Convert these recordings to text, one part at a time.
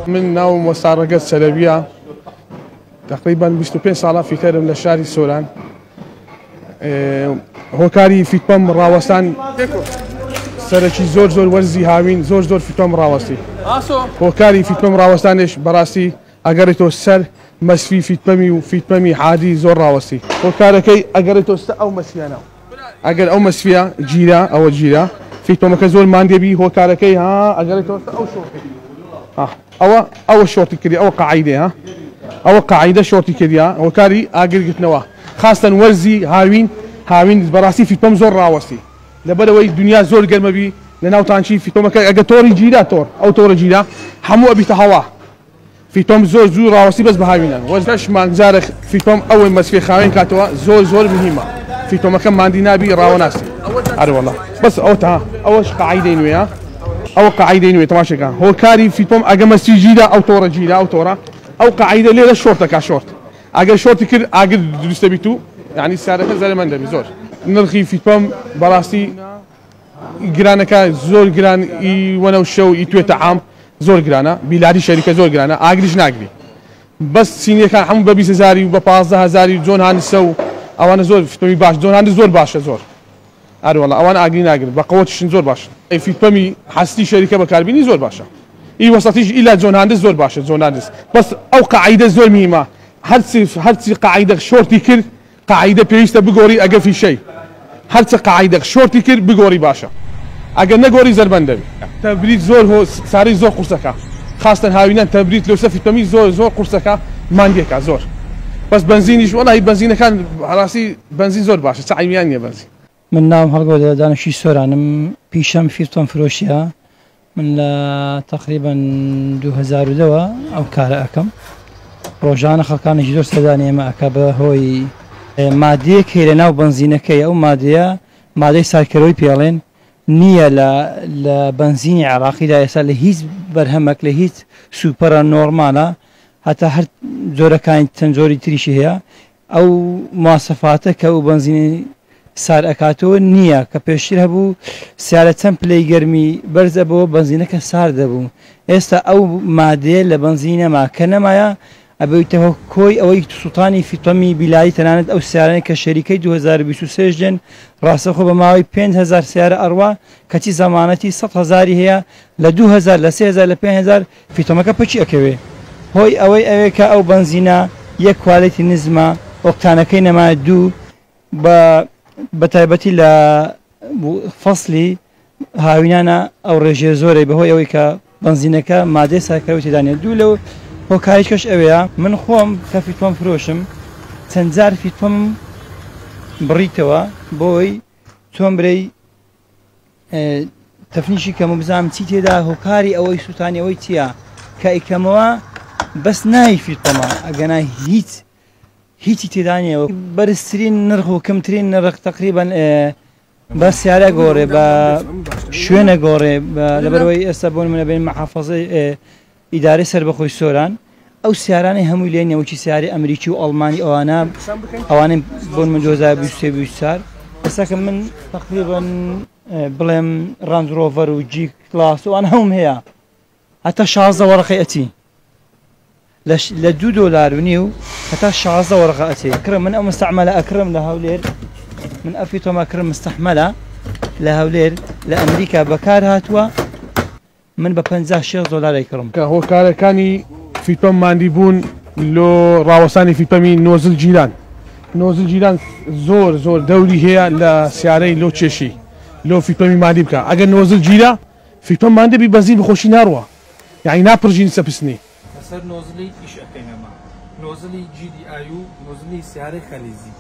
من ناو مستعرقة سلبية تقريبا 25 ساڵە فیتەرم لە شاری سۆران هۆکاری فیتپەم ڕاوەستان سەرەکی زۆر وەرزی هاوین زۆر فیتپەم ڕاوەستی هۆکاری فیتپەم ڕاوەستانش بەڕاستی ئەگەڕێتەوە سەر مەسفی فیتپەمی و فیتپەمی عادی زۆر ڕاوەستی هۆکارەکەی ئەگەڕێتەوە سەر ئەو مەسفیانە ئەگەر ئەو مەسفیە گیرە ئەوە گیرە فیتپەمەکە زۆر ماندێبی هۆکارەکەی ئەگەڕێتەوە سەر ئەو شۆڕەکەی ئەوە شۆڕی کردی ئەوە قەعیدەیە ئەوە قەعیدە شۆڕی کردیە هۆکاری ئاگرگرتنەوە خاستەن وەرزی هاوین بەڕاستی فیتپەم زۆر ڕاوەستی لەبەرەوەی دنیا زۆر گەرمەبی لە ناوتانچی فیتۆمەکە ئەگە تۆڕی گیرە ئەو تۆڕە گیرە هەموو ئەبیتە هەوا فیتۆم زۆر زوو ڕاوەستی بەس بە هاوینان وەرزەش مانجارە فیتۆم ئەوەی مەسفی خاوێن کاتەوە زۆر مهمە فیتۆمەکە ماندی نابی ڕاوەناسی ئەروەڵا بەس ئەوەش قەعیدەی نوێیە ئەوە قەعیدەی نوێ تەماشەکە هۆکاری فیتۆم ئەگە مەسفی گیرە ئەو تۆڕە گیرە ئەو تۆڕە ئەو قەعیدە لێرە شۆرتەکە شۆرت ئەگەر شۆرتی کرد ئاگر دروستە بیت و یعنی سارەکە زەرمەندە بی زۆر نرخی فیتپەم بەڕاستی گرانەکە زۆر گران وەنە و شەو توێتە عام زۆر گرانە بیلاری شەریکە زۆر گرانە ئاگریش ناگری بەس سینیەکان هەموو بە 20,000 و بە 15,000 جۆن هاندسە و ئەوانە زۆر فیتپەمی باش جۆن هاندس زۆر باشە زۆر ئەروەڵا ئەوان ئاگری ناگرن بە قەوەتشن زۆر باشە فیتپەمی حەستی شەریکە بەکاربینی زۆر باشە وەسەتیش ئیلا جۆن هاندس زۆر باشە جۆن هاندس بەس ئەو قەعیدە زۆر میمە هەرچی قەعیدە شۆرتی کرد قاعدة پێویستە بگۆڕی ئەگە فیشەی هەرچە قاعدە شۆرتی کرد بگۆڕی باشە ئەگەر نەگۆڕی زەربەند دەبی تەبریت زۆر ساری زۆر قورسەکە خاستن هاوینان تەبریت لەسەر فیتپەمی زۆر قورسەکە ماندیەکە زۆر بەس بنزینیش وەڵی بنزینەکان ڕاستی بنزین زۆر باشە چایمیان نییە بنزین من ناوم هەڵگۆ دانشی سۆرانم پیشەم فیتپەم فرۆشیە من لە تقریبا 2010ەوە ئەو کارە ئەەکەم ڕۆژانە خەڵکانێکی زۆر سەدانی ئێمە ئەکە بە هۆی مادەیەک هەیە لە ناو بنزینەکەی ئەو مادەیە مادەی سارکەرۆی پێڵێن نییە لە بنزینی عێراقیدا ئێستا لە هیچ بەرهەمەک لە هیچ سوپەرە نۆرمالە هەتا هەر جۆرەکانی چەند جۆری تریشی هەیە ئەو مواسەفاتە کە ئەو بنزینی سار ئەکاتەوە نییە کە پێشتر هەبوو سیارە چەند پلەی گەرمی بەرزە بۆ بنزینەکە سار دەبوو ئێستا ئەو مادەیە لە بنزینەما کە نەمایە ئەبێتەوە کۆی ئەوەی سوڵتانی فیتپەمی بیلایی تەنانەت ئەو سیارانەی کە شەریکەی 2023 دێن ڕاستەخۆ بە ماوەی 5,000 سیارە ئەڕوا کەچی زەمانەتی 100,000 هەیە لە 2,000 لە 3,000 لە 5,000 فیتۆمەکە پچی ئەکەوێ هۆی ئەوەی کە ئەو بنزینە یەک کوالیتی نزمە ئۆکتانەکەی نەمایە دوو بە تایبەتی لە فەسلی هاوینانە ئەو ڕێژێ زۆرەی بەهۆی ئەوەی کە بنزینەکە مادەی سارکەرەوەی تێدانێت دوو لەو هۆکاریش ئەوەیە من خۆم کە فیتپەم فرۆشم چەند جار فیتپەم بڕیتەوە بۆی چۆن برەی تەفنیشی کەم و بزانم چی تێدا هۆکاری ئەوەی سووتانی ئەوەی چییە کە ئیکەمەوە بەس ناوی فیتپەمە ئەگەنا هیچی تێدانیەوە بەرزترین نرخ و کەمترین نرخ تقریبان بە سیارە گۆڕێ بە شوێنە گۆڕێ لەبەرەوەی ئێستا بۆن منە بین محافەزەی ئیدارەی سەربەخۆی سۆران ئەو سیارانی هەمووی لێن نەوەکی سیاری ئەمریکی و ئەڵمانی ئەوانەی بۆن من 2024 ئێستا کە من تقریبا بڵێم ڕەنج ڕۆڤەر و جی کلاس و ئەوان هەمووم هەیە هەتا 16 وەرەقەی ئەچی لە $2 هەتا 16 وەرەقە ئەچێ ئەکرم من ئەو مستەعمەلە ئەکرم لە هەولێر من ئەو فیتۆمە ئەکرم مستەحمەلە لە هەولێر لە ئەمریکا بەکار هاتووە من بە $56 کڕم کە هۆکارەکانی فیتپەم ماندی بوون لۆ ڕاوەستانی فیتپەمی نۆزل جیران زۆر دەوری هەیە لە سیارەی لۆ چێشی لۆ فیتپەمی ماندی بکە ئەگەر نۆزل گیرە فیتپەم ماندەبی بەنزین بخۆشی ناڕوە یعنی ناپڕژین سەپسنی لەسەر نۆزلی ئیش ئەەکەینەمە نۆزلی GDI و نۆزلی سیارەی خەلیزی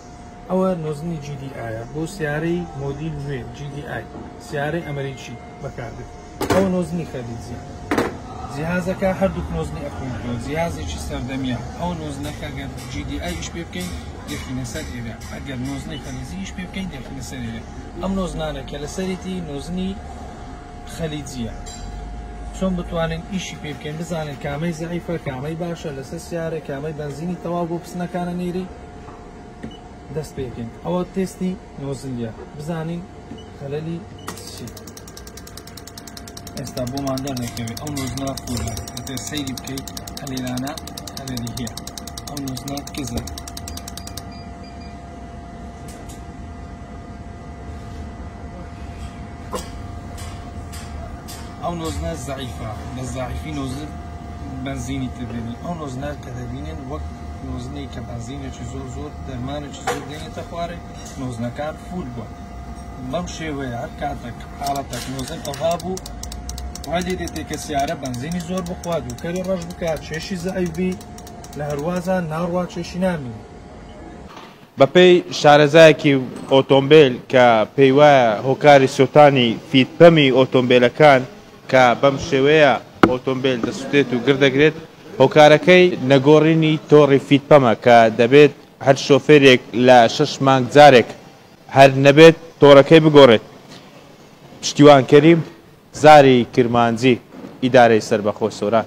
ئەوە نۆزلی GDI بۆ سیارەی مۆدیل نوێ GDI سیارەی ئەمریکی بەکاردێت ئەو نۆزنی خەلیزی جیهازەکە هەردوو نۆزنی ئەخوندەوە جیهازێکی سەردەمیە ئەو نۆزنەکە گەر GDI ئیش پێ بکەین دەخینە سەر ئێرە ئەگەر نۆزنی خەلیزی ئیش پێ بکەین دەخینە سەر ئێرە ئەم نۆزنانە کە لەسەرێتی نۆزنی خەلیجیە چۆن بتوانین ئیشی پێ بکەین بزانین کامەی زەعیفە کامەی باشە لەسەر سیارە کامەی بنزینی تەواو بۆ پسنەکانە نێری دەست پێ بکەین ئەوە تێستی نۆزلیە بزانین خەلەلی چی ئێستا بۆمان دەرنەکەوێت ئەو نۆزنە فولە ئەتە سەیری بکەیت هەلێرانە هەلێری هەیە ئەو نۆزنە کزە ئەو نۆزنە زەعیفە بە زەعیفی نۆزن بنزینی تبێنی ئەو نۆزنە کە دەبینن وەک نۆزنەی کە بنزینێکی زۆر دەرمانێکی زۆر دێنێتە خوارێ نۆزنەکان فول بووە بەم شێوەیە هەر کاتێک حاڵەتێک نۆزن ئەوها بوو وای لێ دێتێ کە سیارە بنزینی زۆر بخوات و کەری ڕەش بکات کێشی زەعیفی لە هەروازان ناڕوا کێشی نامێنێ بەپێی شارەزایەکی ئۆتۆمبیل کە پێی وایە هۆکاری سوتانی فیتپەمی ئۆتۆمبیلەکان کە بەم شێوەیە ئۆتۆمبیل دەسوتێت و گردەگرێت هۆکارەکەی نەگۆڕینی تۆڕی فیتپەمە کە دەبێت هەر شۆفێرێک لە 6 مانگ جارێک هەر نەبێت تۆڕەکەی بگۆڕێت. پشتیوان کەریم زاری کرمانجی ئیدارەی سەربەخۆ سۆران.